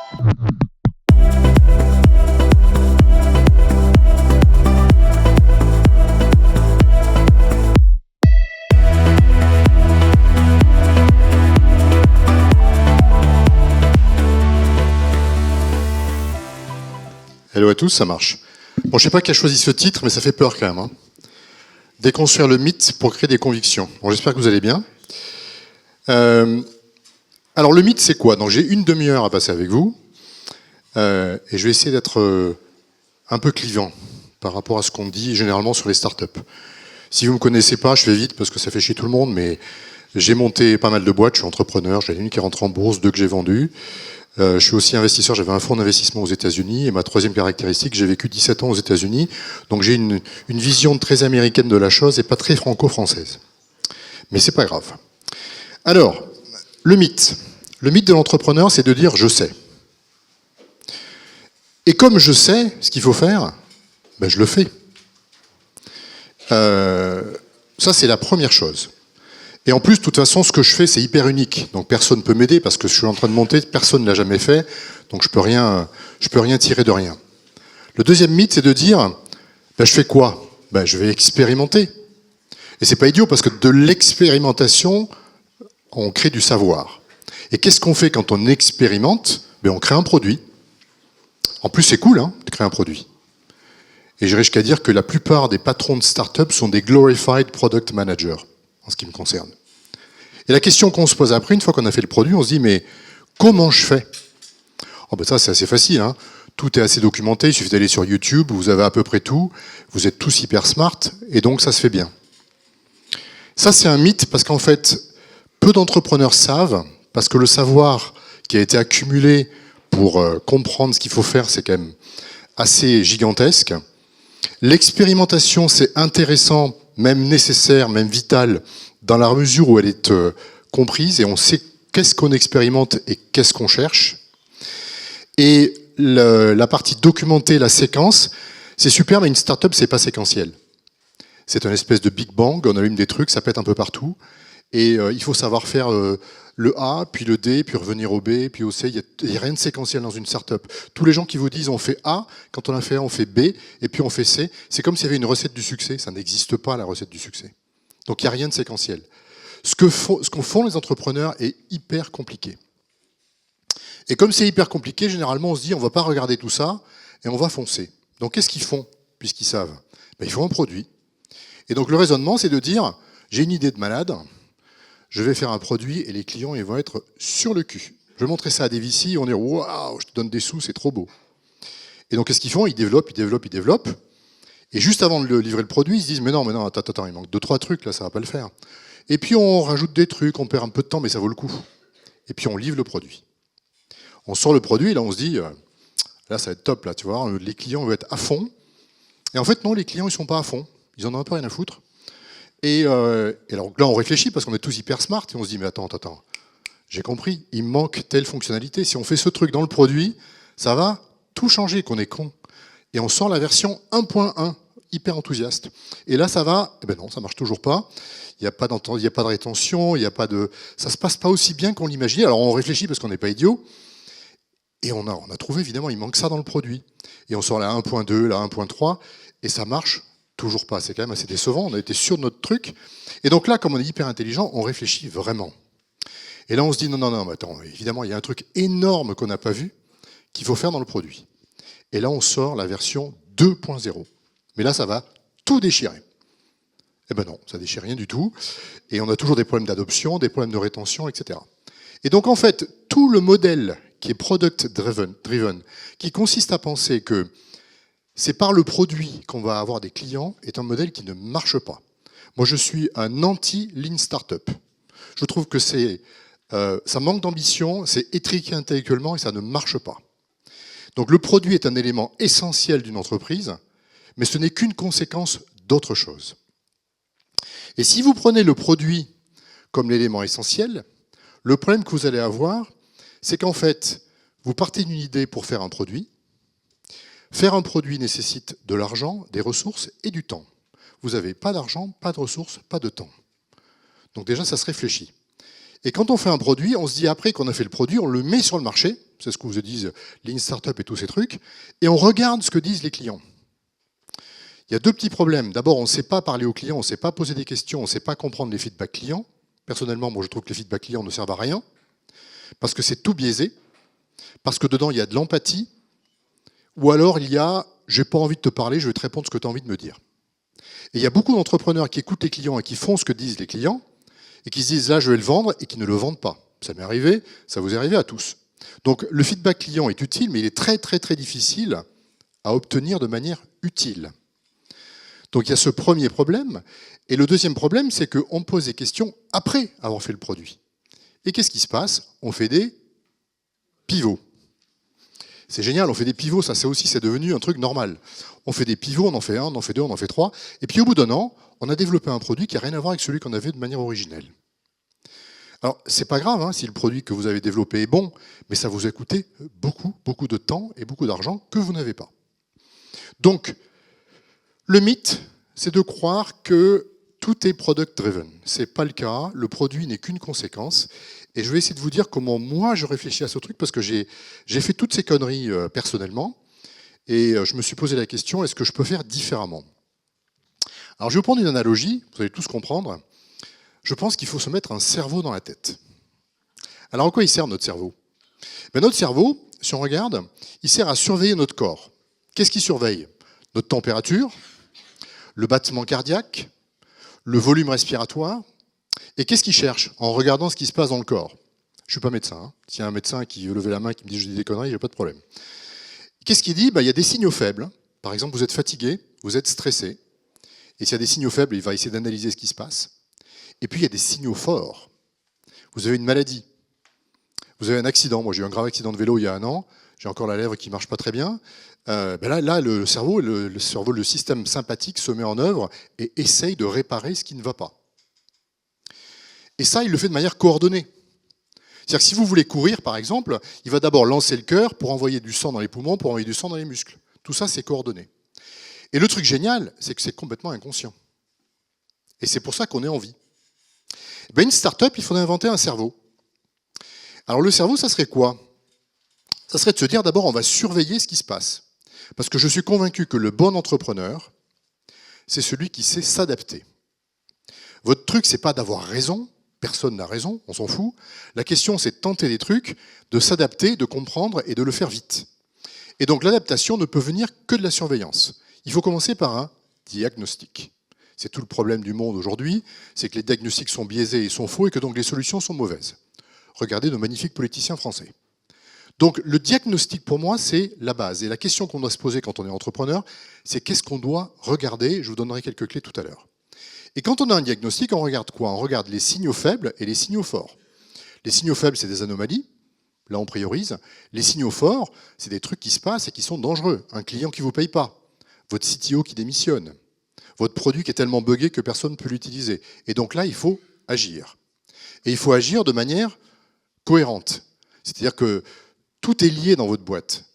Hello à tous, ça marche. Bon, je sais pas qui a choisi ce titre, mais ça fait peur quand même. Hein. Déconstruire le mythe pour créer des convictions. Bon, j'espère que vous allez bien. Alors, le mythe, c'est quoi? Donc, j'ai une demi-heure à passer avec vous. Et je vais essayer d'être un peu clivant par rapport à ce qu'on dit généralement sur les startups. Si vous ne me connaissez pas, je fais vite parce que ça fait chier tout le monde, mais j'ai monté pas mal de boîtes, je suis entrepreneur, j'ai une qui est rentrée en bourse, 2 que j'ai vendues. Je suis aussi investisseur, j'avais un fonds d'investissement aux États-Unis et ma troisième caractéristique, j'ai vécu 17 ans aux États-Unis, donc j'ai une vision très américaine de la chose et pas très franco-française. Mais c'est pas grave. Alors, le mythe. Le mythe de l'entrepreneur, c'est de dire « je sais ». Et comme je sais ce qu'il faut faire, ben je le fais. Ça, c'est la première chose. Et en plus, de toute façon, ce que je fais, c'est hyper unique. Donc personne ne peut m'aider parce que je suis en train de monter, personne ne l'a jamais fait. Donc je peux rien tirer de rien. Le deuxième mythe, c'est de dire, ben, je fais quoi? Ben, je vais expérimenter. Et c'est pas idiot parce que de l'expérimentation, on crée du savoir. Et qu'est-ce qu'on fait quand on expérimente? Ben, on crée un produit. En plus, c'est cool, hein, de créer un produit. Et j'irais jusqu'à dire que la plupart des patrons de start-up sont des glorified product managers, en ce qui me concerne. Et la question qu'on se pose après, une fois qu'on a fait le produit, on se dit, mais comment je fais? Oh ben ça, c'est assez facile. Hein. Tout est assez documenté, il suffit d'aller sur YouTube, vous avez à peu près tout, vous êtes tous hyper smart, et donc ça se fait bien. Ça, c'est un mythe, parce qu'en fait, peu d'entrepreneurs savent, parce que le savoir qui a été accumulé pour comprendre ce qu'il faut faire, c'est quand même assez gigantesque. L'expérimentation, c'est intéressant, même nécessaire, même vital, dans la mesure où elle est comprise et on sait qu'est-ce qu'on expérimente et qu'est-ce qu'on cherche. Et la partie documentée, la séquence, c'est super, mais une start-up, c'est pas séquentiel. C'est une espèce de Big Bang, on allume des trucs, ça pète un peu partout. Et il faut savoir faire le A, puis le D, puis revenir au B, puis au C. Il n'y a rien de séquentiel dans une start-up. Tous les gens qui vous disent on fait A, quand on a fait A, on fait B, et puis on fait C. C'est comme s'il y avait une recette du succès. Ça n'existe pas, la recette du succès. Donc il n'y a rien de séquentiel. Ce qu'en font les entrepreneurs est hyper compliqué. Et comme c'est hyper compliqué, généralement on se dit on ne va pas regarder tout ça, et on va foncer. Donc qu'est-ce qu'ils font, puisqu'ils savent? Ben, ils font un produit. Et donc le raisonnement, c'est de dire j'ai une idée de malade, je vais faire un produit et les clients ils vont être sur le cul. Je vais montrer ça à des VC, on est waouh, je te donne des sous, c'est trop beau. Et donc qu'est-ce qu'ils font? Ils développent. Et juste avant de livrer le produit, ils se disent mais non, attends, il manque 2-3 trucs là, ça va pas le faire. Et puis on rajoute des trucs, on perd un peu de temps, mais ça vaut le coup. Et puis on livre le produit. On sort le produit et là on se dit là ça va être top là, tu vois, les clients vont être à fond. Et en fait non, les clients ils sont pas à fond, ils en ont un peu rien à foutre. Et alors là, on réfléchit parce qu'on est tous hyper smart et on se dit, mais attends, j'ai compris, il manque telle fonctionnalité. Si on fait ce truc dans le produit, ça va tout changer, qu'on est con. Et on sort la version 1.1, hyper enthousiaste. Et là, ça va, eh ben non, ça marche toujours pas. Il n'y a pas de rétention, ça se passe pas aussi bien qu'on l'imaginait. Alors on réfléchit parce qu'on n'est pas idiot. Et on a trouvé, évidemment, il manque ça dans le produit. Et on sort la 1.2, la 1.3, et ça marche toujours pas, c'est quand même assez décevant, on a été sûr de notre truc. Et donc là, comme on est hyper intelligent, on réfléchit vraiment. Et là, on se dit, non, mais attends, évidemment, il y a un truc énorme qu'on n'a pas vu, qu'il faut faire dans le produit. Et là, on sort la version 2.0. Mais là, ça va tout déchirer. Eh ben non, ça déchire rien du tout. Et on a toujours des problèmes d'adoption, des problèmes de rétention, etc. Et donc, en fait, tout le modèle qui est product-driven, qui consiste à penser que c'est par le produit qu'on va avoir des clients, est un modèle qui ne marche pas. Moi, je suis un anti-lean startup. Je trouve que ça manque d'ambition, c'est étriqué intellectuellement et ça ne marche pas. Donc le produit est un élément essentiel d'une entreprise, mais ce n'est qu'une conséquence d'autre chose. Et si vous prenez le produit comme l'élément essentiel, le problème que vous allez avoir, c'est qu'en fait, vous partez d'une idée pour faire un produit. Faire un produit nécessite de l'argent, des ressources et du temps. Vous n'avez pas d'argent, pas de ressources, pas de temps. Donc déjà, ça se réfléchit. Et quand on fait un produit, on se dit après qu'on a fait le produit, on le met sur le marché, c'est ce que vous disent Lean Startup et tous ces trucs, et on regarde ce que disent les clients. Il y a deux petits problèmes. D'abord, on ne sait pas parler aux clients, on ne sait pas poser des questions, on ne sait pas comprendre les feedbacks clients. Personnellement, moi je trouve que les feedbacks clients ne servent à rien, parce que c'est tout biaisé, parce que dedans il y a de l'empathie, ou alors il y a « j'ai pas envie de te parler, je vais te répondre ce que tu as envie de me dire ». Et il y a beaucoup d'entrepreneurs qui écoutent les clients et qui font ce que disent les clients, et qui se disent « là je vais le vendre » et qui ne le vendent pas. Ça m'est arrivé, ça vous est arrivé à tous. Donc le feedback client est utile, mais il est très très très difficile à obtenir de manière utile. Donc il y a ce premier problème. Et le deuxième problème, c'est qu'on pose des questions après avoir fait le produit. Et qu'est-ce qui se passe? On fait des pivots. C'est génial, on fait des pivots, ça c'est aussi, c'est devenu un truc normal. On fait des pivots, on en fait un, on en fait deux, on en fait trois. Et puis au bout d'un an, on a développé un produit qui n'a rien à voir avec celui qu'on avait de manière originelle. Alors, c'est pas grave hein, si le produit que vous avez développé est bon, mais ça vous a coûté beaucoup, beaucoup de temps et beaucoup d'argent que vous n'avez pas. Donc, le mythe, c'est de croire que tout est product-driven. Ce n'est pas le cas, le produit n'est qu'une conséquence. Et je vais essayer de vous dire comment moi je réfléchis à ce truc, parce que j'ai fait toutes ces conneries personnellement, et je me suis posé la question, est-ce que je peux faire différemment? Alors, je vais vous prendre une analogie, vous allez tous comprendre. Je pense qu'il faut se mettre un cerveau dans la tête. Alors, en quoi il sert notre cerveau? Notre cerveau, si on regarde, il sert à surveiller notre corps. Qu'est-ce qu'il surveille? Notre température, le battement cardiaque, le volume respiratoire. Et qu'est-ce qu'il cherche en regardant ce qui se passe dans le corps? Je ne suis pas médecin. Hein. S'il y a un médecin qui veut lever la main et qui me dit « je dis des conneries », j'ai pas de problème. Qu'est-ce qu'il dit? Il y a des signaux faibles. Par exemple, vous êtes fatigué, vous êtes stressé. Et s'il y a des signaux faibles, il va essayer d'analyser ce qui se passe. Et puis, il y a des signaux forts. Vous avez une maladie. Vous avez un accident. Moi, j'ai eu un grave accident de vélo il y a un an. J'ai encore la lèvre qui ne marche pas très bien. Là, le cerveau, le système sympathique se met en œuvre et essaye de réparer ce qui ne va pas. Et ça, il le fait de manière coordonnée. C'est-à-dire que si vous voulez courir, par exemple, il va d'abord lancer le cœur pour envoyer du sang dans les poumons, pour envoyer du sang dans les muscles. Tout ça, c'est coordonné. Et le truc génial, c'est que c'est complètement inconscient. Et c'est pour ça qu'on est en vie. Une start-up, il faudrait inventer un cerveau. Alors le cerveau, ça serait quoi? Ça serait de se dire d'abord, on va surveiller ce qui se passe. Parce que je suis convaincu que le bon entrepreneur, c'est celui qui sait s'adapter. Votre truc, c'est pas d'avoir raison, personne n'a raison, on s'en fout. La question, c'est de tenter des trucs, de s'adapter, de comprendre et de le faire vite. Et donc l'adaptation ne peut venir que de la surveillance. Il faut commencer par un diagnostic. C'est tout le problème du monde aujourd'hui, c'est que les diagnostics sont biaisés et sont faux et que donc les solutions sont mauvaises. Regardez nos magnifiques politiciens français. Donc le diagnostic pour moi c'est la base. Et la question qu'on doit se poser quand on est entrepreneur, c'est qu'est-ce qu'on doit regarder? Je vous donnerai quelques clés tout à l'heure. Et quand on a un diagnostic, on regarde quoi? On regarde les signaux faibles et les signaux forts. Les signaux faibles, c'est des anomalies. Là, on priorise. Les signaux forts, c'est des trucs qui se passent et qui sont dangereux. Un client qui ne vous paye pas. Votre CTO qui démissionne. Votre produit qui est tellement buggé que personne ne peut l'utiliser. Et donc là, il faut agir. Et il faut agir de manière cohérente. C'est-à-dire que tout est lié dans votre boîte.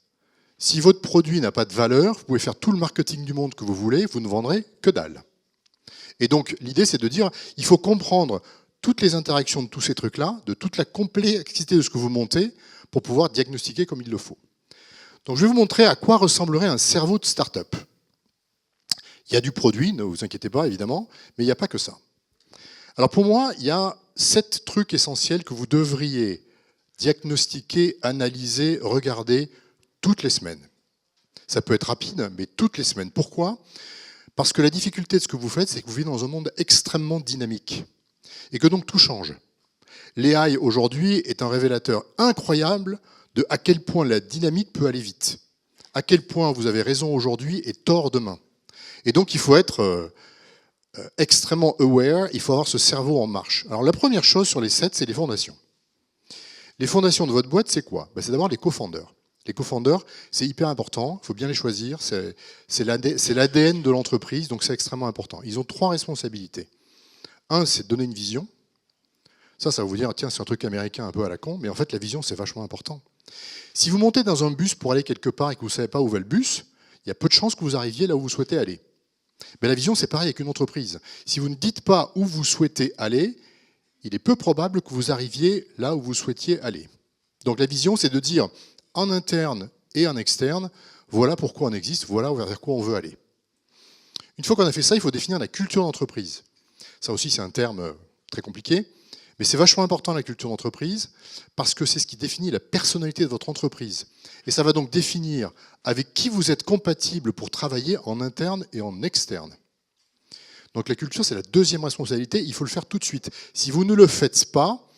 Si votre produit n'a pas de valeur, vous pouvez faire tout le marketing du monde que vous voulez, vous ne vendrez que dalle. Et donc, l'idée, c'est de dire, il faut comprendre toutes les interactions de tous ces trucs-là, de toute la complexité de ce que vous montez, pour pouvoir diagnostiquer comme il le faut. Donc, je vais vous montrer à quoi ressemblerait un cerveau de start-up. Il y a du produit, ne vous inquiétez pas, évidemment, mais il n'y a pas que ça. Alors, pour moi, il y a 7 trucs essentiels que vous devriez diagnostiquer, analyser, regarder toutes les semaines. Ça peut être rapide, mais toutes les semaines. Pourquoi ? Parce que la difficulté de ce que vous faites, c'est que vous vivez dans un monde extrêmement dynamique et que donc tout change. L'AI aujourd'hui est un révélateur incroyable de à quel point la dynamique peut aller vite, à quel point vous avez raison aujourd'hui et tort demain. Et donc il faut être extrêmement aware, il faut avoir ce cerveau en marche. Alors la première chose sur les 7, c'est les fondations. Les fondations de votre boîte, c'est quoi? C'est d'abord les co-founders. Les co-founders, c'est hyper important, il faut bien les choisir, c'est l'ADN de l'entreprise, donc c'est extrêmement important. Ils ont 3 responsabilités. Un, c'est de donner une vision. Ça va vous dire, tiens, c'est un truc américain un peu à la con, mais en fait, la vision, c'est vachement important. Si vous montez dans un bus pour aller quelque part et que vous ne savez pas où va le bus, il y a peu de chances que vous arriviez là où vous souhaitez aller. Mais la vision, c'est pareil avec une entreprise. Si vous ne dites pas où vous souhaitez aller, il est peu probable que vous arriviez là où vous souhaitiez aller. Donc la vision, c'est de dire en interne et en externe, voilà pourquoi on existe, voilà vers quoi on veut aller. Une fois qu'on a fait ça, il faut définir la culture d'entreprise. Ça aussi, c'est un terme très compliqué, mais c'est vachement important la culture d'entreprise, parce que c'est ce qui définit la personnalité de votre entreprise. Et ça va donc définir avec qui vous êtes compatible pour travailler en interne et en externe. Donc la culture, c'est la deuxième responsabilité, il faut le faire tout de suite. Si vous ne le faites pas,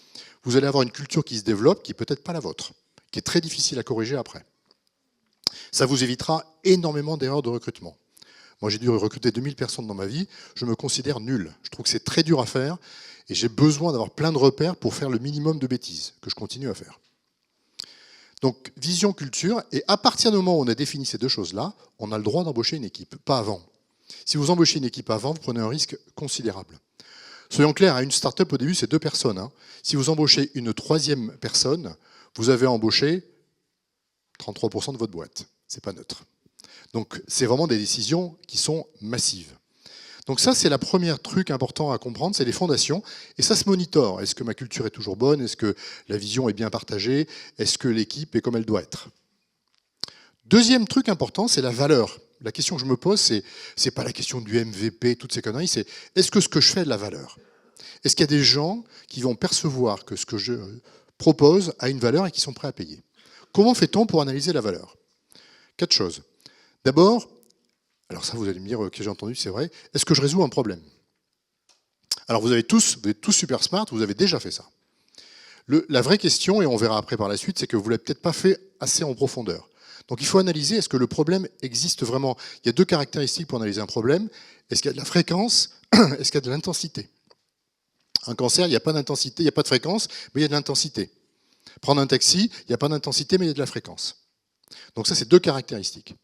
vous allez avoir une culture qui se développe, qui n'est peut-être pas la vôtre, qui est très difficile à corriger après. Ça vous évitera énormément d'erreurs de recrutement. Moi, j'ai dû recruter 2000 personnes dans ma vie, je me considère nul. Je trouve que c'est très dur à faire, et j'ai besoin d'avoir plein de repères pour faire le minimum de bêtises, que je continue à faire. Donc, vision, culture, et à partir du moment où on a défini ces deux choses-là, on a le droit d'embaucher une équipe, pas avant. Si vous embauchez une équipe avant, vous prenez un risque considérable. Soyons clairs, à une start-up, au début, c'est 2 personnes. Si vous embauchez une 3e personne, vous avez embauché 33% de votre boîte. C'est pas neutre. Donc, c'est vraiment des décisions qui sont massives. Donc ça, c'est le premier truc important à comprendre, c'est les fondations. Et ça se monitore. Est-ce que ma culture est toujours bonne? Est-ce que la vision est bien partagée? Est-ce que l'équipe est comme elle doit être? Deuxième truc important, c'est la valeur. La question que je me pose, c'est pas la question du MVP, toutes ces conneries, c'est est-ce que ce que je fais a de la valeur? Est-ce qu'il y a des gens qui vont percevoir que ce que je propose a une valeur et qui sont prêts à payer? Comment fait-on pour analyser la valeur? 4 choses. D'abord, alors ça vous allez me dire que j'ai entendu, c'est vrai, est-ce que je résous un problème? Alors vous êtes tous super smart, vous avez déjà fait ça. La vraie question, et on verra après par la suite, c'est que vous ne l'avez peut-être pas fait assez en profondeur. Donc il faut analyser, est-ce que le problème existe vraiment? Il y a 2 caractéristiques pour analyser un problème. Est-ce qu'il y a de la fréquence? Est-ce qu'il y a de l'intensité? Un cancer, il n'y a pas d'intensité, il n'y a pas de fréquence, mais il y a de l'intensité. Prendre un taxi, il n'y a pas d'intensité, mais il y a de la fréquence. Donc ça, c'est 2 caractéristiques.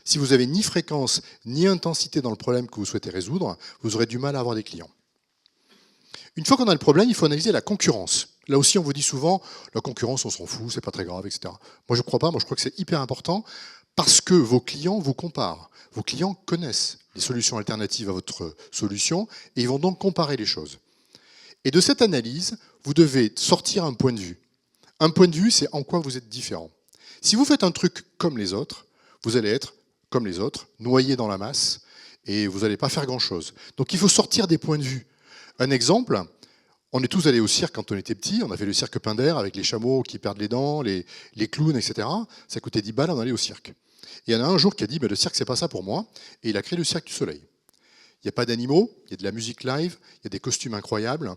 Si vous n'avez ni fréquence, ni intensité dans le problème que vous souhaitez résoudre, vous aurez du mal à avoir des clients. Une fois qu'on a le problème, il faut analyser la concurrence. Là aussi, on vous dit souvent, la concurrence, on s'en fout, c'est pas très grave, etc. Moi, je ne crois pas. Moi, je crois que c'est hyper important parce que vos clients vous comparent. Vos clients connaissent les solutions alternatives à votre solution et ils vont donc comparer les choses. Et de cette analyse, vous devez sortir un point de vue. Un point de vue, c'est en quoi vous êtes différent. Si vous faites un truc comme les autres, vous allez être comme les autres, noyé dans la masse, et vous n'allez pas faire grand-chose. Donc il faut sortir des points de vue. Un exemple, on est tous allés au cirque quand on était petits, on a fait le cirque Pinder avec les chameaux qui perdent les dents, les clowns, etc. Ça coûtait 10 balles, on allait au cirque. Et il y en a un jour qui a dit, le cirque, c'est pas ça pour moi, et il a créé le Cirque du Soleil. Il n'y a pas d'animaux, il y a de la musique live, il y a des costumes incroyables,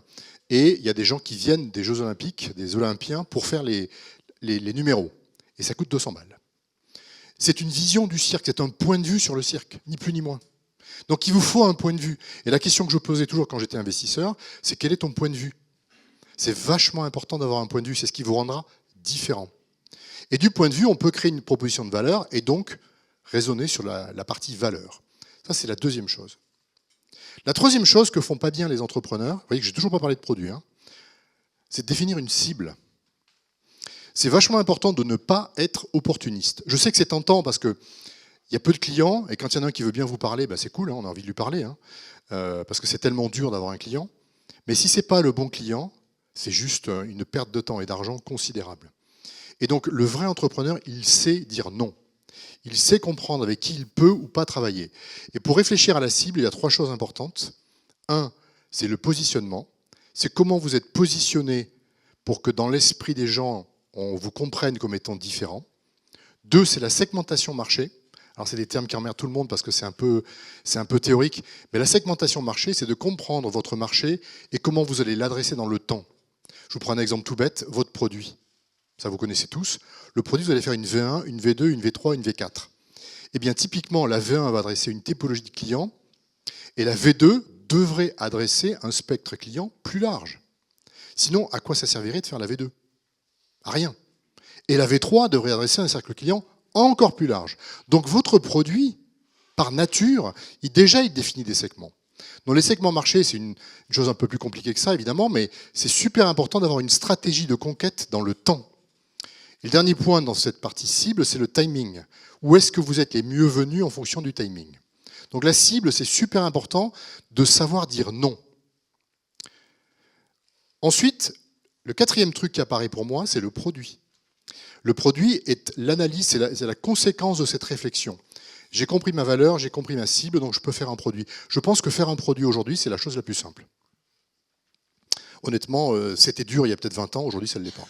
et il y a des gens qui viennent des Jeux Olympiques, des Olympiens, pour faire les numéros. Et ça coûte 200 balles. C'est une vision du cirque, c'est un point de vue sur le cirque, ni plus ni moins. Donc il vous faut un point de vue. Et la question que je posais toujours quand j'étais investisseur, c'est quel est ton point de vue? C'est vachement important d'avoir un point de vue, c'est ce qui vous rendra différent. Et du point de vue, on peut créer une proposition de valeur et donc raisonner sur la partie valeur. Ça, c'est la deuxième chose. La troisième chose que font pas bien les entrepreneurs, vous voyez que j'ai toujours pas parlé de produit, c'est de définir une cible. C'est vachement important de ne pas être opportuniste. Je sais que c'est tentant parce qu'il y a peu de clients, et quand il y en a un qui veut bien vous parler, c'est cool, on a envie de lui parler, parce que c'est tellement dur d'avoir un client. Mais si ce n'est pas le bon client, c'est juste une perte de temps et d'argent considérable. Et donc le vrai entrepreneur, il sait dire non. Il sait comprendre avec qui il peut ou pas travailler. Et pour réfléchir à la cible, il y a 3 choses importantes. 1, c'est le positionnement. C'est comment vous êtes positionné pour que dans l'esprit des gens, on vous comprenne comme étant différent. 2, c'est la segmentation marché. Alors c'est des termes qui emmerdent tout le monde parce que c'est un peu théorique. Mais la segmentation marché, c'est de comprendre votre marché et comment vous allez l'adresser dans le temps. Je vous prends un exemple tout bête, votre produit. Ça, vous connaissez tous. Le produit, vous allez faire une V1, une V2, une V3, une V4. Eh bien, typiquement, la V1 va adresser une typologie de clients et la V2 devrait adresser un spectre client plus large. Sinon, à quoi ça servirait de faire la V2? À rien. Et la V3 devrait adresser un cercle client encore plus large. Donc, votre produit, par nature, il définit des segments. Donc, les segments marchés, c'est une chose un peu plus compliquée que ça, évidemment, mais c'est super important d'avoir une stratégie de conquête dans le temps. Et le dernier point dans cette partie cible, c'est le timing. Où est-ce que vous êtes les mieux venus en fonction du timing? Donc la cible, c'est super important de savoir dire non. Ensuite, le 4e truc qui apparaît pour moi, c'est le produit. Le produit est l'analyse, c'est la conséquence de cette réflexion. J'ai compris ma valeur, j'ai compris ma cible, donc je peux faire un produit. Je pense que faire un produit aujourd'hui, c'est la chose la plus simple. Honnêtement, c'était dur il y a peut-être 20 ans, aujourd'hui ça ne l'est pas.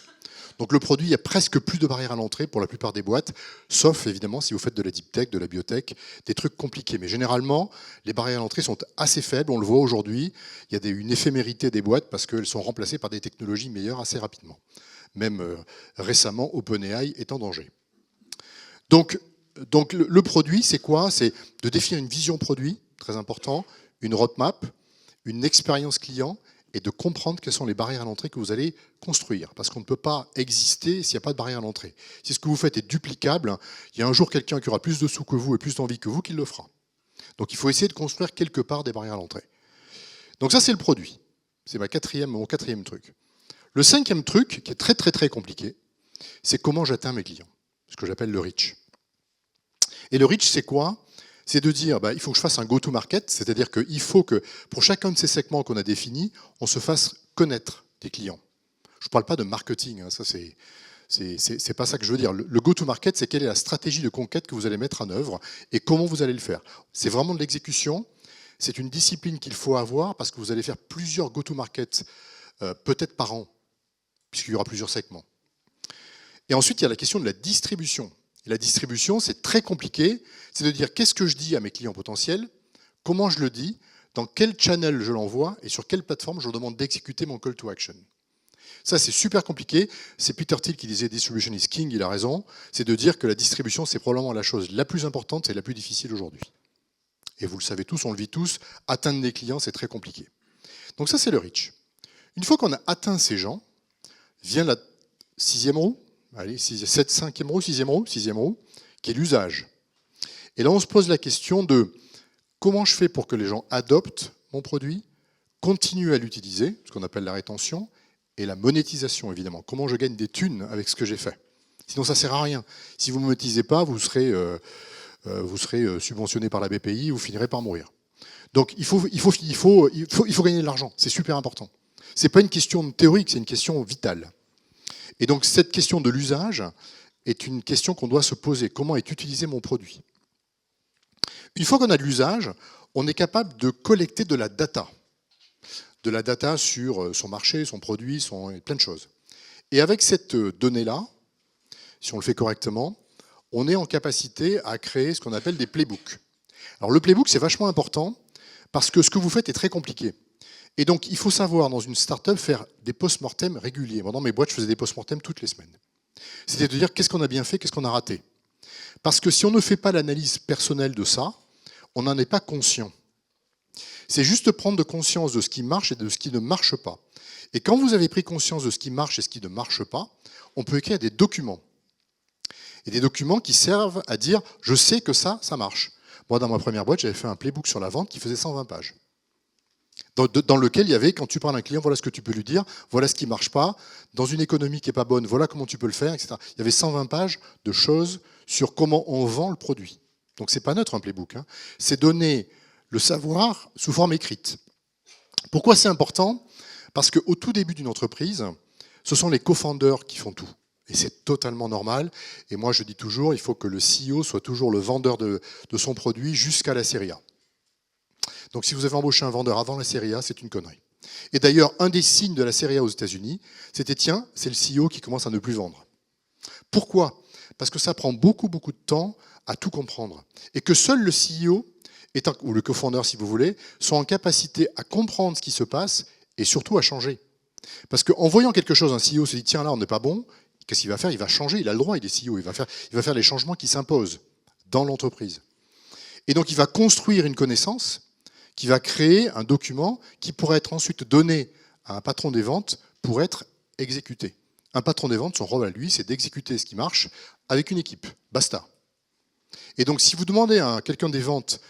Donc le produit, il y a presque plus de barrières à l'entrée pour la plupart des boîtes, sauf évidemment si vous faites de la deep tech, de la biotech, des trucs compliqués. Mais généralement, les barrières à l'entrée sont assez faibles, on le voit aujourd'hui. Il y a une éphémérité des boîtes parce qu'elles sont remplacées par des technologies meilleures assez rapidement. Même récemment, OpenAI est en danger. Donc le produit, c'est quoi? C'est de définir une vision produit, très important, une roadmap, une expérience client, et de comprendre quelles sont les barrières à l'entrée que vous allez construire. Parce qu'on ne peut pas exister s'il n'y a pas de barrière à l'entrée. Si ce que vous faites est duplicable, il y a un jour quelqu'un qui aura plus de sous que vous et plus d'envie que vous qui le fera. Donc il faut essayer de construire quelque part des barrières à l'entrée. Donc ça, c'est le produit. C'est mon quatrième truc. Le 5e truc, qui est très très très compliqué, c'est comment j'atteins mes clients. Ce que j'appelle le reach. Et le reach, c'est quoi? C'est de dire, il faut que je fasse un go-to-market, c'est-à-dire qu'il faut que, pour chacun de ces segments qu'on a définis, on se fasse connaître des clients. Je ne parle pas de marketing, ça c'est pas ça que je veux dire. Le go-to-market, c'est quelle est la stratégie de conquête que vous allez mettre en œuvre et comment vous allez le faire. C'est vraiment de l'exécution, c'est une discipline qu'il faut avoir parce que vous allez faire plusieurs go-to-market, peut-être par an, puisqu'il y aura plusieurs segments. Et ensuite, il y a la question de la distribution. Et la distribution, c'est très compliqué. C'est de dire qu'est-ce que je dis à mes clients potentiels, comment je le dis, dans quel channel je l'envoie et sur quelle plateforme je leur demande d'exécuter mon call to action. Ça, c'est super compliqué. C'est Peter Thiel qui disait « Distribution is king », il a raison. C'est de dire que la distribution, c'est probablement la chose la plus importante et la plus difficile aujourd'hui. Et vous le savez tous, on le vit tous, atteindre des clients, c'est très compliqué. Donc ça, c'est le reach. Une fois qu'on a atteint ces gens, vient la 6e roue, allez, 5e roue, 6e roue, qui est l'usage. Et là, on se pose la question de comment je fais pour que les gens adoptent mon produit, continuent à l'utiliser, ce qu'on appelle la rétention, et la monétisation, évidemment. Comment je gagne des thunes avec ce que j'ai fait. Sinon, ça ne sert à rien. Si vous ne monétisez pas, vous serez subventionné par la BPI, vous finirez par mourir. Donc, il faut gagner de l'argent. C'est super important. Ce n'est pas une question théorique, c'est une question vitale. Et donc, cette question de l'usage est une question qu'on doit se poser. Comment est utilisé mon produit? Une fois qu'on a de l'usage, on est capable de collecter de la data. De la data sur son marché, son produit, plein de choses. Et avec cette donnée-là, si on le fait correctement, on est en capacité à créer ce qu'on appelle des playbooks. Alors le playbook, c'est vachement important parce que ce que vous faites est très compliqué. Et donc, il faut savoir, dans une start-up, faire des post-mortem réguliers. Moi, dans mes boîtes, je faisais des post-mortem toutes les semaines. C'était de dire qu'est-ce qu'on a bien fait, qu'est-ce qu'on a raté. Parce que si on ne fait pas l'analyse personnelle de ça, on n'en est pas conscient. C'est juste prendre conscience de ce qui marche et de ce qui ne marche pas. Et quand vous avez pris conscience de ce qui marche et ce qui ne marche pas, on peut écrire des documents. Et des documents qui servent à dire « je sais que ça marche ». Moi, dans ma première boîte, j'avais fait un playbook sur la vente qui faisait 120 pages. Dans lequel il y avait, quand tu parles à un client, voilà ce que tu peux lui dire, voilà ce qui ne marche pas, dans une économie qui n'est pas bonne, voilà comment tu peux le faire, etc. Il y avait 120 pages de choses sur comment on vend le produit. Donc ce n'est pas neutre un playbook, hein. C'est donner le savoir sous forme écrite. Pourquoi c'est important? Parce qu'au tout début d'une entreprise, ce sont les co-founders qui font tout. Et c'est totalement normal. Et moi, je dis toujours, il faut que le CEO soit toujours le vendeur de son produit jusqu'à la série A. Donc si vous avez embauché un vendeur avant la série A, c'est une connerie. Et d'ailleurs, un des signes de la série A aux États-Unis, c'était tiens, c'est le CEO qui commence à ne plus vendre. Pourquoi? Parce que ça prend beaucoup de temps à tout comprendre. Et que seul le CEO, ou le co-founder si vous voulez, sont en capacité à comprendre ce qui se passe et surtout à changer. Parce qu'en voyant quelque chose, un CEO se dit tiens là on n'est pas bon, qu'est-ce qu'il va faire? Il va changer, il a le droit, il est CEO, il va faire les changements qui s'imposent dans l'entreprise. Et donc il va construire une connaissance qui va créer un document qui pourrait être ensuite donné à un patron des ventes pour être exécuté. Un patron des ventes, son rôle à lui, c'est d'exécuter ce qui marche avec une équipe. Basta. Et donc si vous demandez à quelqu'un des ventes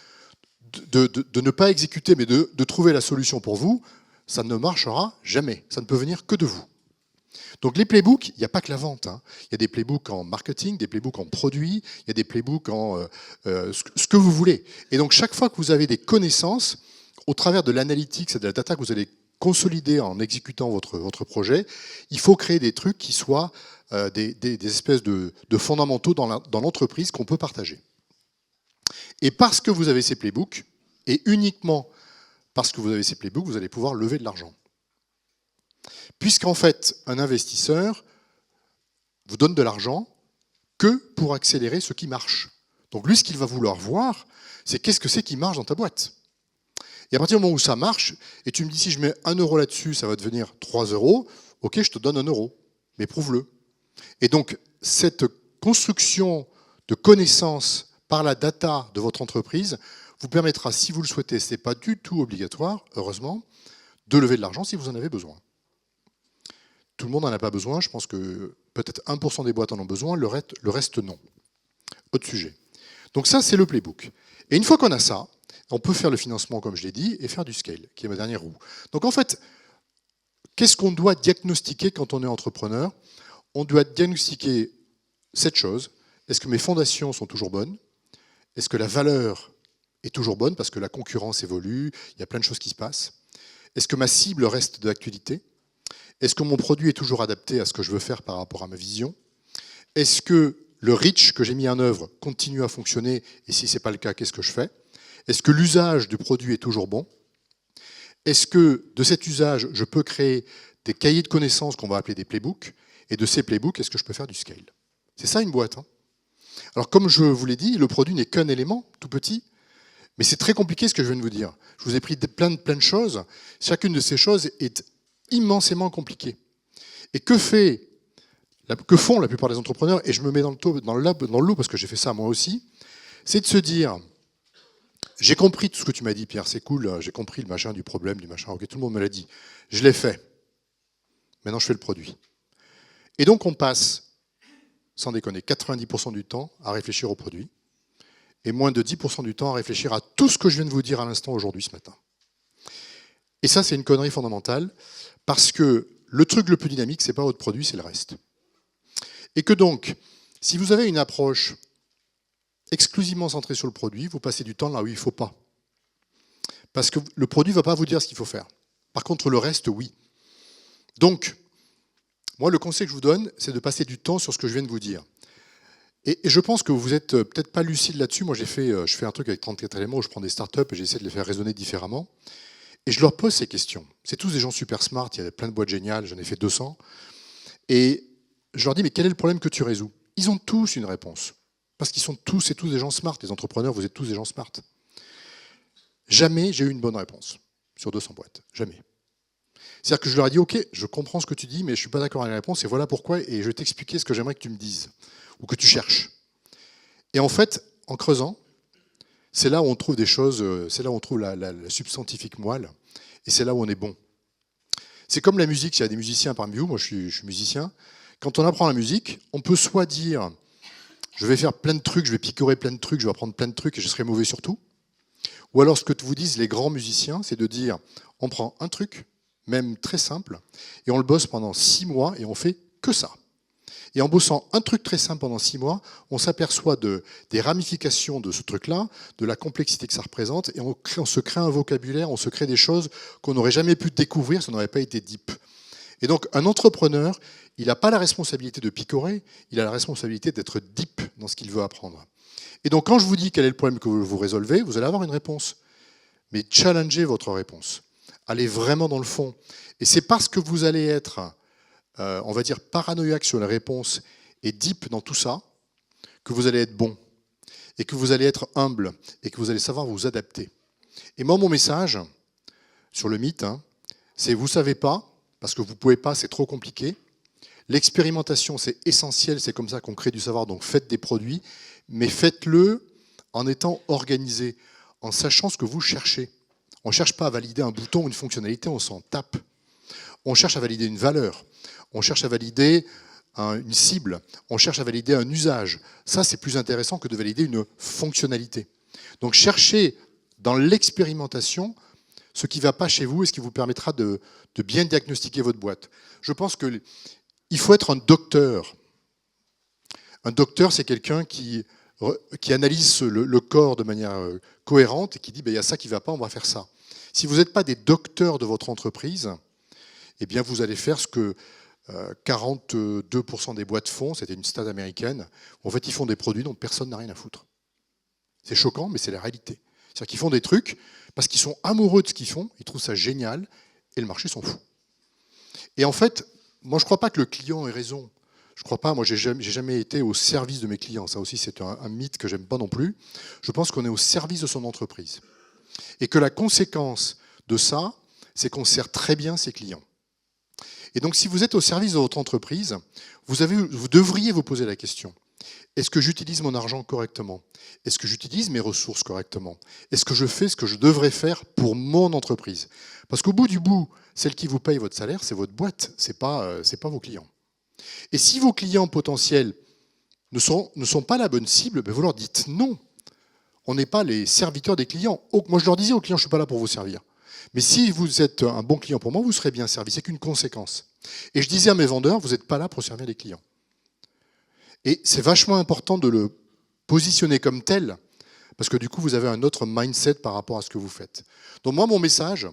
de ne pas exécuter, mais de trouver la solution pour vous, ça ne marchera jamais. Ça ne peut venir que de vous. Donc les playbooks, il n'y a pas que la vente. Hein. Il y a des playbooks en marketing, des playbooks en produits, il y a des playbooks en ce que vous voulez. Et donc chaque fois que vous avez des connaissances, au travers de l'analytics et de la data que vous allez consolider en exécutant votre projet, il faut créer des trucs qui soient des espèces de fondamentaux dans l'entreprise qu'on peut partager. Et parce que vous avez ces playbooks, et uniquement parce que vous avez ces playbooks, vous allez pouvoir lever de l'argent. Puisqu'en fait, un investisseur vous donne de l'argent que pour accélérer ce qui marche. Donc lui, ce qu'il va vouloir voir, c'est qu'est-ce que c'est qui marche dans ta boîte. Et à partir du moment où ça marche, et tu me dis si je mets 1 euro là-dessus, ça va devenir 3 euros, ok, je te donne 1 euro, mais prouve-le. Et donc, cette construction de connaissances par la data de votre entreprise vous permettra, si vous le souhaitez, ce n'est pas du tout obligatoire, heureusement, de lever de l'argent si vous en avez besoin. Tout le monde n'en a pas besoin, je pense que peut-être 1% des boîtes en ont besoin, le reste non. Autre sujet. Donc ça, c'est le playbook. Et une fois qu'on a ça, on peut faire le financement, comme je l'ai dit, et faire du scale, qui est ma dernière roue. Donc en fait, qu'est-ce qu'on doit diagnostiquer quand on est entrepreneur? On doit diagnostiquer cette chose. Est-ce que mes fondations sont toujours bonnes? Est-ce que la valeur est toujours bonne parce que la concurrence évolue, il y a plein de choses qui se passent? Est-ce que ma cible reste d'actualité? Est-ce que mon produit est toujours adapté à ce que je veux faire par rapport à ma vision? Est-ce que le reach que j'ai mis en œuvre continue à fonctionner? Et si ce n'est pas le cas, qu'est-ce que je fais? Est-ce que l'usage du produit est toujours bon? Est-ce que de cet usage, je peux créer des cahiers de connaissances qu'on va appeler des playbooks? Et de ces playbooks, est-ce que je peux faire du scale? C'est ça une boîte. Alors comme je vous l'ai dit, le produit n'est qu'un élément tout petit, mais c'est très compliqué ce que je viens de vous dire. Je vous ai pris plein de choses. Chacune de ces choses est immensément compliquée. Et que font la plupart des entrepreneurs, et je me mets dans le lot parce que j'ai fait ça moi aussi, c'est de se dire, j'ai compris tout ce que tu m'as dit, Pierre, c'est cool, j'ai compris le machin du problème, du machin, ok, tout le monde me l'a dit. Je l'ai fait. Maintenant, je fais le produit. Et donc, on passe, sans déconner, 90% du temps à réfléchir au produit et moins de 10% du temps à réfléchir à tout ce que je viens de vous dire à l'instant aujourd'hui, ce matin. Et ça, c'est une connerie fondamentale parce que le truc le plus dynamique, c'est pas votre produit, c'est le reste. Et que donc, si vous avez une approche exclusivement centrée sur le produit, vous passez du temps là où il ne faut pas. Parce que le produit ne va pas vous dire ce qu'il faut faire. Par contre, le reste, oui. Donc, moi, le conseil que je vous donne, c'est de passer du temps sur ce que je viens de vous dire. Et je pense que vous n'êtes peut-être pas lucide là-dessus. Moi, je fais un truc avec 34 éléments où je prends des startups et j'essaie de les faire raisonner différemment. Et je leur pose ces questions. C'est tous des gens super smart, il y a plein de boîtes géniales, j'en ai fait 200. Et je leur dis, mais quel est le problème que tu résous? Ils ont tous une réponse. Parce qu'ils sont tous des gens smart. Les entrepreneurs, vous êtes tous des gens smart. Jamais j'ai eu une bonne réponse sur 200 boîtes. Jamais. C'est-à-dire que je leur ai dit, ok, je comprends ce que tu dis, mais je ne suis pas d'accord avec la réponse, et voilà pourquoi, et je vais t'expliquer ce que j'aimerais que tu me dises, ou que tu cherches. Et en fait, en creusant, c'est là où on trouve des choses, c'est là où on trouve la substantifique moelle, et c'est là où on est bon. C'est comme la musique, il y a des musiciens parmi vous, moi je suis musicien. Quand on apprend la musique, on peut soit dire, je vais faire plein de trucs, je vais picorer plein de trucs, je vais apprendre plein de trucs et je serai mauvais sur tout. Ou alors ce que vous disent les grands musiciens, c'est de dire, on prend un truc, même très simple, et on le bosse pendant 6 mois et on fait que ça. Et en bossant un truc très simple pendant 6 mois, on s'aperçoit des ramifications de ce truc-là, de la complexité que ça représente, et on se crée un vocabulaire, on se crée des choses qu'on n'aurait jamais pu découvrir si on n'avait pas été deep. Et donc un entrepreneur, il n'a pas la responsabilité de picorer, il a la responsabilité d'être deep dans ce qu'il veut apprendre. Et donc quand je vous dis quel est le problème que vous résolvez, vous allez avoir une réponse. Mais challengez votre réponse. Allez vraiment dans le fond. Et c'est parce que vous allez être, on va dire, paranoïaque sur la réponse et deep dans tout ça, que vous allez être bon. Et que vous allez être humble. Et que vous allez savoir vous adapter. Et moi, mon message sur le mythe, c'est vous ne savez pas, parce que vous ne pouvez pas, c'est trop compliqué. L'expérimentation, c'est essentiel, c'est comme ça qu'on crée du savoir, donc faites des produits, mais faites-le en étant organisé, en sachant ce que vous cherchez. On ne cherche pas à valider un bouton ou une fonctionnalité, on s'en tape. On cherche à valider une valeur, on cherche à valider une cible, on cherche à valider un usage. Ça, c'est plus intéressant que de valider une fonctionnalité. Donc cherchez dans l'expérimentation ce qui ne va pas chez vous et ce qui vous permettra de bien diagnostiquer votre boîte. Je pense qu'il faut être un docteur. Un docteur, c'est quelqu'un qui analyse le corps de manière cohérente et qui dit il y a ça qui ne va pas, on va faire ça. Si vous n'êtes pas des docteurs de votre entreprise, eh bien vous allez faire ce que 42% des boîtes font, c'était une stat américaine. En fait, ils font des produits dont personne n'a rien à foutre. C'est choquant, mais c'est la réalité. C'est-à-dire qu'ils font des trucs parce qu'ils sont amoureux de ce qu'ils font, ils trouvent ça génial, et le marché s'en fout. Et en fait, moi je ne crois pas que le client ait raison. Je ne crois pas, moi j'ai jamais été au service de mes clients. Ça aussi c'est un mythe que j'aime pas non plus. Je pense qu'on est au service de son entreprise. Et que la conséquence de ça, c'est qu'on sert très bien ses clients. Et donc si vous êtes au service de votre entreprise, vous devriez vous poser la question. Est-ce que j'utilise mon argent correctement? Est-ce que j'utilise mes ressources correctement? Est-ce que je fais ce que je devrais faire pour mon entreprise? Parce qu'au bout du bout, celle qui vous paye votre salaire, c'est votre boîte, c'est pas vos clients. Et si vos clients potentiels ne sont pas la bonne cible, ben vous leur dites non. On n'est pas les serviteurs des clients. Moi, je leur disais aux clients, je ne suis pas là pour vous servir. Mais si vous êtes un bon client pour moi, vous serez bien servi. C'est qu'une conséquence. Et je disais à mes vendeurs, vous n'êtes pas là pour servir les clients. Et c'est vachement important de le positionner comme tel, parce que du coup, vous avez un autre mindset par rapport à ce que vous faites. Donc moi, mon message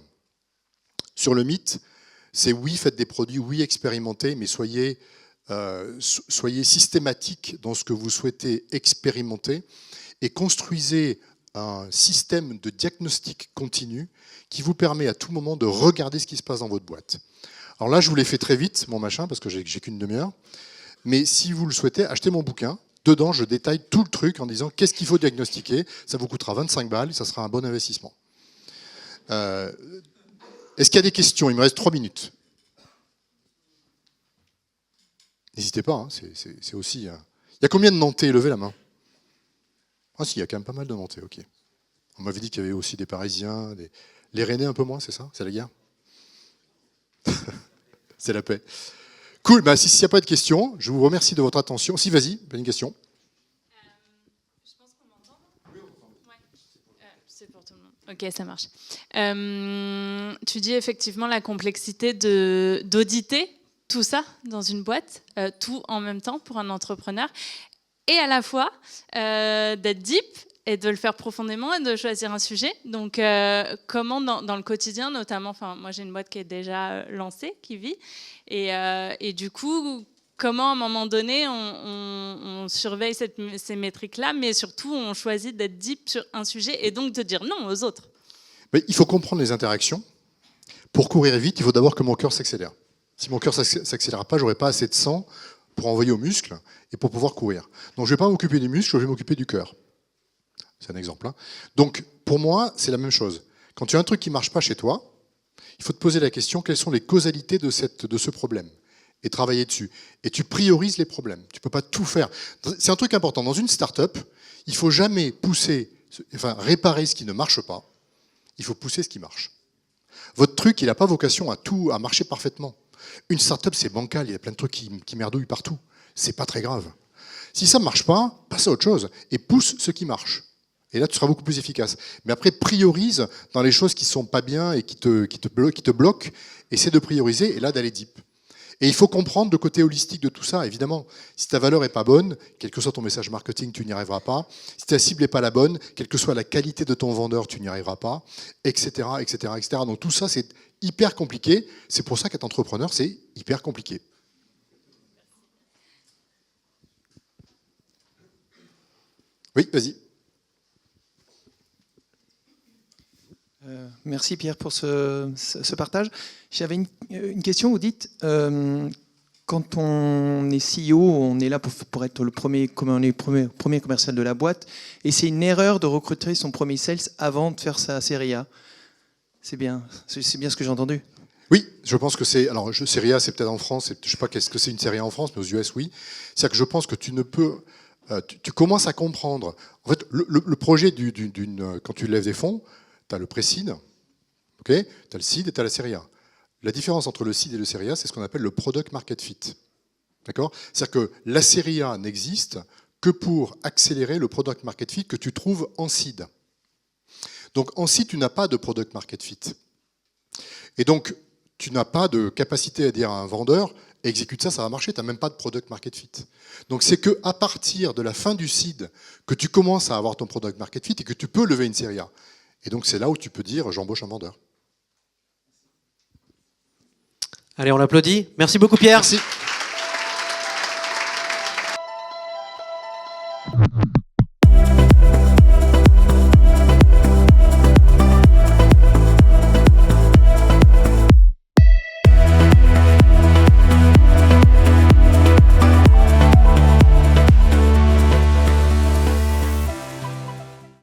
sur le mythe, c'est oui, faites des produits, oui, expérimentez, mais soyez systématique dans ce que vous souhaitez expérimenter et construisez un système de diagnostic continu qui vous permet à tout moment de regarder ce qui se passe dans votre boîte. Alors là, je vous l'ai fait très vite, mon machin, parce que j'ai qu'une demi-heure. Mais si vous le souhaitez, achetez mon bouquin. Dedans, je détaille tout le truc en disant qu'est-ce qu'il faut diagnostiquer. Ça vous coûtera 25 balles, ça sera un bon investissement. Est-ce qu'il y a des questions? Il me reste 3 minutes. N'hésitez pas, hein, c'est aussi... Il y a combien de Nantais? Levez la main. Ah si, il y a quand même pas mal de Nantais, ok. On m'avait dit qu'il y avait aussi des Parisiens, les Rennais un peu moins, c'est ça? C'est la guerre? C'est la paix. Cool, bah, s'il n'y a pas de questions, je vous remercie de votre attention. Si, vas-y, pas une question. Je pense qu'on m'entend. Oui, on m'entend. Ouais. C'est pour tout le monde. Ok, ça marche. Tu dis effectivement la complexité d'auditer tout ça dans une boîte, tout en même temps pour un entrepreneur, et à la fois d'être deep et de le faire profondément et de choisir un sujet. Donc, comment dans le quotidien, notamment, moi j'ai une boîte qui est déjà lancée, qui vit, et du coup, comment à un moment donné on surveille ces métriques-là, mais surtout on choisit d'être deep sur un sujet et donc de dire non aux autres. Mais il faut comprendre les interactions. Pour courir vite, il faut d'abord que mon cœur s'accélère. Si mon cœur ne s'accélère pas, je n'aurai pas assez de sang pour envoyer aux muscles et pour pouvoir courir. Donc je ne vais pas m'occuper des muscles, je vais m'occuper du cœur. C'est un exemple. Hein. Donc pour moi, c'est la même chose. Quand tu as un truc qui ne marche pas chez toi, il faut te poser la question, quelles sont les causalités de ce problème? Et travailler dessus. Et tu priorises les problèmes. Tu ne peux pas tout faire. C'est un truc important. Dans une start-up, il ne faut jamais réparer ce qui ne marche pas. Il faut pousser ce qui marche. Votre truc, il n'a pas vocation à marcher parfaitement. Une start-up, c'est bancal, il y a plein de trucs qui merdouillent partout. C'est pas très grave. Si ça ne marche pas, passe à autre chose et pousse ce qui marche. Et là, tu seras beaucoup plus efficace. Mais après, priorise dans les choses qui ne sont pas bien et qui te bloquent. Essaie de prioriser et là, d'aller deep. Et il faut comprendre le côté holistique de tout ça, évidemment. Si ta valeur n'est pas bonne, quel que soit ton message marketing, tu n'y arriveras pas. Si ta cible n'est pas la bonne, quelle que soit la qualité de ton vendeur, tu n'y arriveras pas, etc., etc., etc. Donc tout ça, c'est hyper compliqué. C'est pour ça qu'être entrepreneur, c'est hyper compliqué. Oui, vas-y. Merci Pierre pour ce partage. J'avais une question. Vous dites, quand on est CEO, on est là pour être le premier commercial de la boîte, et c'est une erreur de recruter son premier sales avant de faire sa série A. C'est bien ce que j'ai entendu. Oui, je pense que c'est... Alors, série A, c'est peut-être en France, je ne sais pas qu'est-ce que c'est une série A en France, mais aux US, oui. C'est-à-dire que je pense que tu ne peux... Tu commences à comprendre... En fait, le projet quand tu lèves des fonds, tu as le pré-seed, okay, tu as le seed et tu as la série A. La différence entre le seed et le série A, c'est ce qu'on appelle le product market fit. D'accord ? C'est-à-dire que la série A n'existe que pour accélérer le product market fit que tu trouves en seed. Donc en seed, tu n'as pas de product market fit. Et donc, tu n'as pas de capacité à dire à un vendeur, exécute ça, ça va marcher, tu n'as même pas de product market fit. Donc c'est qu'à partir de la fin du seed que tu commences à avoir ton product market fit et que tu peux lever une série A. Et donc c'est là où tu peux dire, j'embauche un vendeur. Allez, on l'applaudit. Merci beaucoup, Pierre. Merci.